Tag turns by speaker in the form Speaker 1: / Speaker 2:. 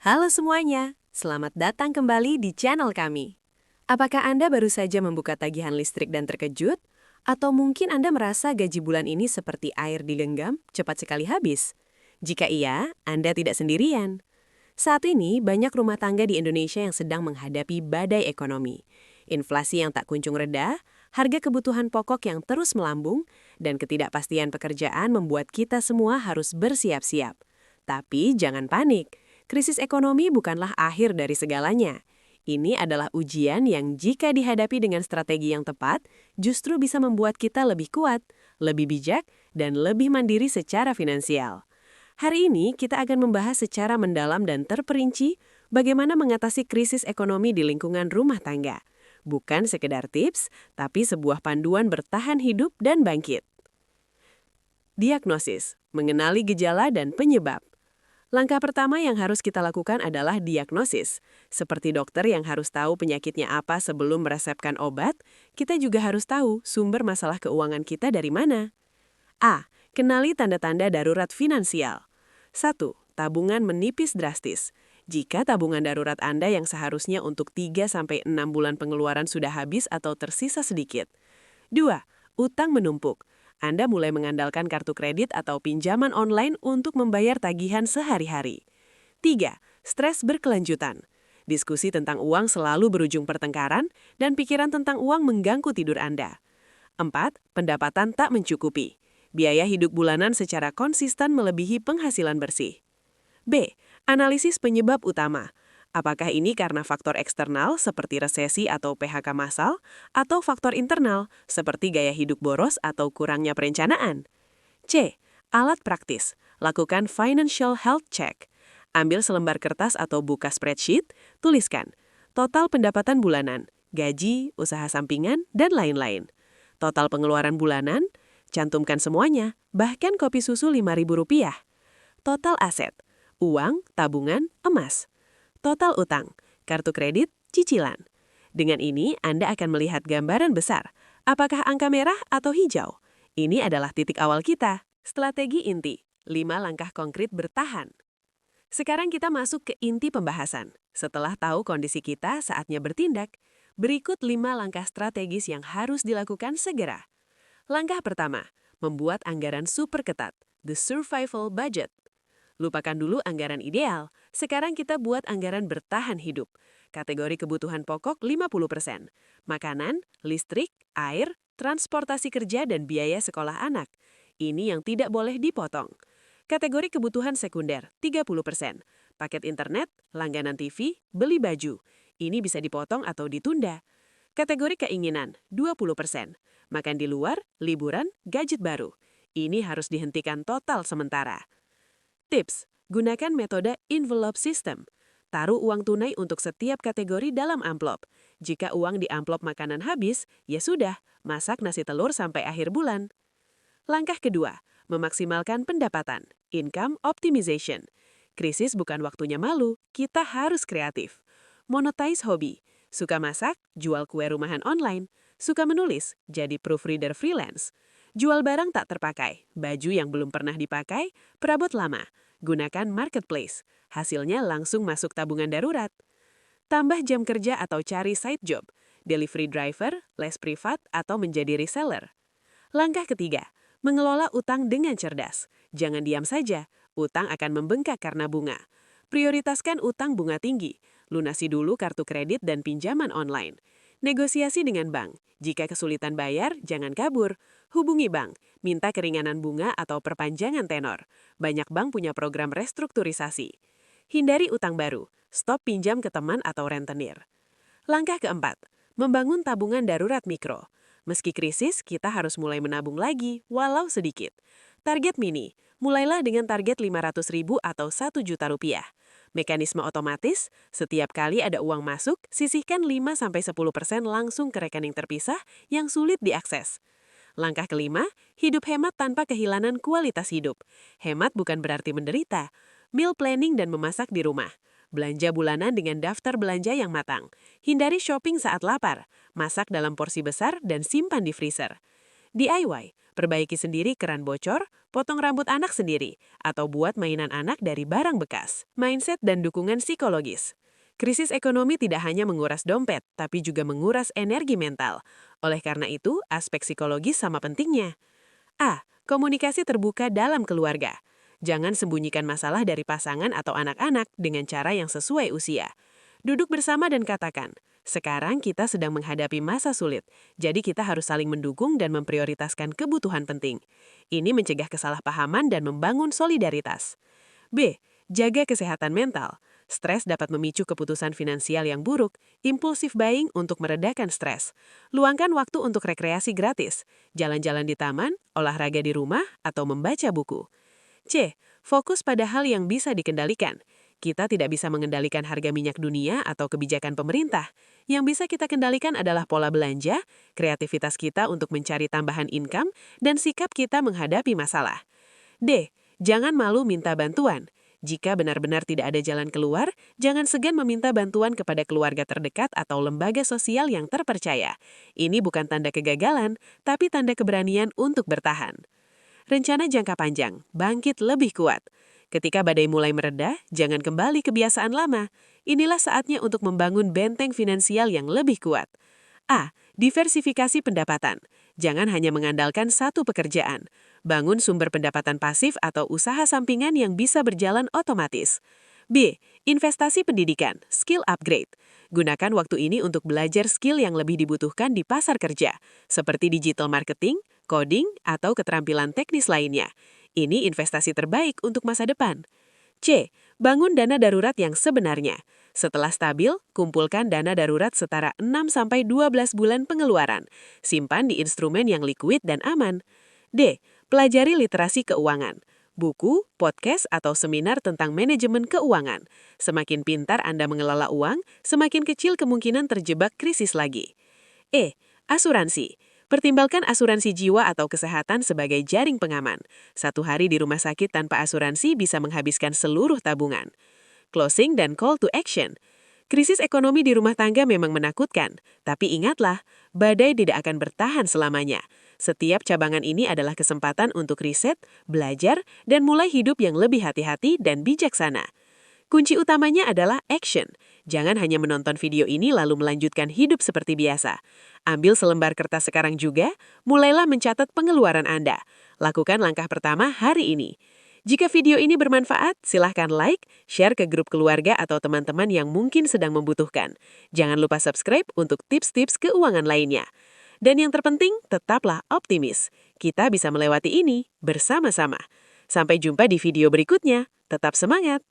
Speaker 1: Halo semuanya, selamat datang kembali di channel kami. Apakah Anda baru saja membuka tagihan listrik dan terkejut? Atau mungkin Anda merasa gaji bulan ini seperti air digenggam, cepat sekali habis? Jika iya, Anda tidak sendirian. Saat ini, banyak rumah tangga di Indonesia yang sedang menghadapi badai ekonomi. Inflasi yang tak kunjung reda, harga kebutuhan pokok yang terus melambung, dan ketidakpastian pekerjaan membuat kita semua harus bersiap-siap. Tapi jangan panik, krisis ekonomi bukanlah akhir dari segalanya. Ini adalah ujian yang jika dihadapi dengan strategi yang tepat, justru bisa membuat kita lebih kuat, lebih bijak, dan lebih mandiri secara finansial. Hari ini kita akan membahas secara mendalam dan terperinci bagaimana mengatasi krisis ekonomi di lingkungan rumah tangga. Bukan sekedar tips, tapi sebuah panduan bertahan hidup dan bangkit. Diagnosis, mengenali gejala dan penyebab. Langkah pertama yang harus kita lakukan adalah diagnosis. Seperti dokter yang harus tahu penyakitnya apa sebelum meresepkan obat, kita juga harus tahu sumber masalah keuangan kita dari mana. A. Kenali tanda-tanda darurat finansial. 1. Tabungan menipis drastis. Jika tabungan darurat Anda yang seharusnya untuk 3-6 bulan pengeluaran sudah habis atau tersisa sedikit. 2. Utang menumpuk. Anda mulai mengandalkan kartu kredit atau pinjaman online untuk membayar tagihan sehari-hari. 3. Stres berkelanjutan. Diskusi tentang uang selalu berujung pertengkaran dan pikiran tentang uang mengganggu tidur Anda. 4. Pendapatan tak mencukupi. Biaya hidup bulanan secara konsisten melebihi penghasilan bersih. B. Analisis penyebab utama. Apakah ini karena faktor eksternal seperti resesi atau PHK massal, atau faktor internal seperti gaya hidup boros atau kurangnya perencanaan? C. Alat praktis. Lakukan financial health check. Ambil selembar kertas atau buka spreadsheet, tuliskan total pendapatan bulanan, gaji, usaha sampingan, dan lain-lain. Total pengeluaran bulanan, cantumkan semuanya, bahkan kopi susu Rp5.000. Total aset, uang, tabungan, emas. Total utang, kartu kredit, cicilan. Dengan ini, Anda akan melihat gambaran besar. Apakah angka merah atau hijau? Ini adalah titik awal kita. Strategi inti, 5 langkah konkret bertahan. Sekarang kita masuk ke inti pembahasan. Setelah tahu kondisi kita, saatnya bertindak. Berikut 5 langkah strategis yang harus dilakukan segera. Langkah pertama, membuat anggaran super ketat, the survival budget. Lupakan dulu anggaran ideal, sekarang kita buat anggaran bertahan hidup. Kategori kebutuhan pokok 50%, makanan, listrik, air, transportasi kerja, dan biaya sekolah anak. Ini yang tidak boleh dipotong. Kategori kebutuhan sekunder 30%, paket internet, langganan TV, beli baju. Ini bisa dipotong atau ditunda. Kategori keinginan 20%. Makan di luar, liburan, gadget baru. Ini harus dihentikan total sementara. Tips, gunakan metode envelope system. Taruh uang tunai untuk setiap kategori dalam amplop. Jika uang di amplop makanan habis, ya sudah, masak nasi telur sampai akhir bulan. Langkah kedua, memaksimalkan pendapatan, income optimization. Krisis bukan waktunya malu, kita harus kreatif. Monetize hobi. Suka masak, jual kue rumahan online. Suka menulis, jadi proofreader freelance. Jual barang tak terpakai, baju yang belum pernah dipakai, perabot lama. Gunakan marketplace. Hasilnya langsung masuk tabungan darurat. Tambah jam kerja atau cari side job. Delivery driver, les privat, atau menjadi reseller. Langkah ketiga, mengelola utang dengan cerdas. Jangan diam saja, utang akan membengkak karena bunga. Prioritaskan utang bunga tinggi. Lunasi dulu kartu kredit dan pinjaman online. Negosiasi dengan bank. Jika kesulitan bayar, jangan kabur. Hubungi bank, minta keringanan bunga atau perpanjangan tenor. Banyak bank punya program restrukturisasi. Hindari utang baru. Stop pinjam ke teman atau rentenir. Langkah keempat, membangun tabungan darurat mikro. Meski krisis, kita harus mulai menabung lagi, walau sedikit. Target mini, mulailah dengan target Rp500.000 atau Rp1.000.000. Mekanisme otomatis, setiap kali ada uang masuk, sisihkan 5-10% langsung ke rekening terpisah yang sulit diakses. Langkah kelima, hidup hemat tanpa kehilangan kualitas hidup. Hemat bukan berarti menderita. Meal planning dan memasak di rumah. Belanja bulanan dengan daftar belanja yang matang. Hindari shopping saat lapar. Masak dalam porsi besar dan simpan di freezer. DIY, perbaiki sendiri keran bocor, potong rambut anak sendiri, atau buat mainan anak dari barang bekas. Mindset dan dukungan psikologis. Krisis ekonomi tidak hanya menguras dompet, tapi juga menguras energi mental. Oleh karena itu, aspek psikologis sama pentingnya. A. Komunikasi terbuka dalam keluarga. Jangan sembunyikan masalah dari pasangan atau anak-anak dengan cara yang sesuai usia. Duduk bersama dan katakan, sekarang kita sedang menghadapi masa sulit, jadi kita harus saling mendukung dan memprioritaskan kebutuhan penting. Ini mencegah kesalahpahaman dan membangun solidaritas. B. Jaga kesehatan mental. Stres dapat memicu keputusan finansial yang buruk, impulsif buying untuk meredakan stres. Luangkan waktu untuk rekreasi gratis, jalan-jalan di taman, olahraga di rumah, atau membaca buku. C. Fokus pada hal yang bisa dikendalikan. Kita tidak bisa mengendalikan harga minyak dunia atau kebijakan pemerintah. Yang bisa kita kendalikan adalah pola belanja, kreativitas kita untuk mencari tambahan income, dan sikap kita menghadapi masalah. D. Jangan malu minta bantuan. Jika benar-benar tidak ada jalan keluar, jangan segan meminta bantuan kepada keluarga terdekat atau lembaga sosial yang terpercaya. Ini bukan tanda kegagalan, tapi tanda keberanian untuk bertahan. Rencana jangka panjang, bangkit lebih kuat. Ketika badai mulai mereda, jangan kembali kebiasaan lama. Inilah saatnya untuk membangun benteng finansial yang lebih kuat. A. Diversifikasi pendapatan. Jangan hanya mengandalkan satu pekerjaan. Bangun sumber pendapatan pasif atau usaha sampingan yang bisa berjalan otomatis. B. Investasi pendidikan, skill upgrade. Gunakan waktu ini untuk belajar skill yang lebih dibutuhkan di pasar kerja, seperti digital marketing, coding, atau keterampilan teknis lainnya. Ini investasi terbaik untuk masa depan. C. Bangun dana darurat yang sebenarnya. Setelah stabil, kumpulkan dana darurat setara 6-12 bulan pengeluaran. Simpan di instrumen yang liquid dan aman. D. Pelajari literasi keuangan. Buku, podcast, atau seminar tentang manajemen keuangan. Semakin pintar Anda mengelola uang, semakin kecil kemungkinan terjebak krisis lagi. E. Asuransi. Pertimbangkan asuransi jiwa atau kesehatan sebagai jaring pengaman. Satu hari di rumah sakit tanpa asuransi bisa menghabiskan seluruh tabungan. Closing dan call to action. Krisis ekonomi di rumah tangga memang menakutkan, tapi ingatlah, badai tidak akan bertahan selamanya. Setiap cabangan ini adalah kesempatan untuk riset, belajar, dan mulai hidup yang lebih hati-hati dan bijaksana. Kunci utamanya adalah action. Jangan hanya menonton video ini lalu melanjutkan hidup seperti biasa. Ambil selembar kertas sekarang juga, mulailah mencatat pengeluaran Anda. Lakukan langkah pertama hari ini. Jika video ini bermanfaat, silahkan like, share ke grup keluarga atau teman-teman yang mungkin sedang membutuhkan. Jangan lupa subscribe untuk tips-tips keuangan lainnya. Dan yang terpenting, tetaplah optimis. Kita bisa melewati ini bersama-sama. Sampai jumpa di video berikutnya. Tetap semangat!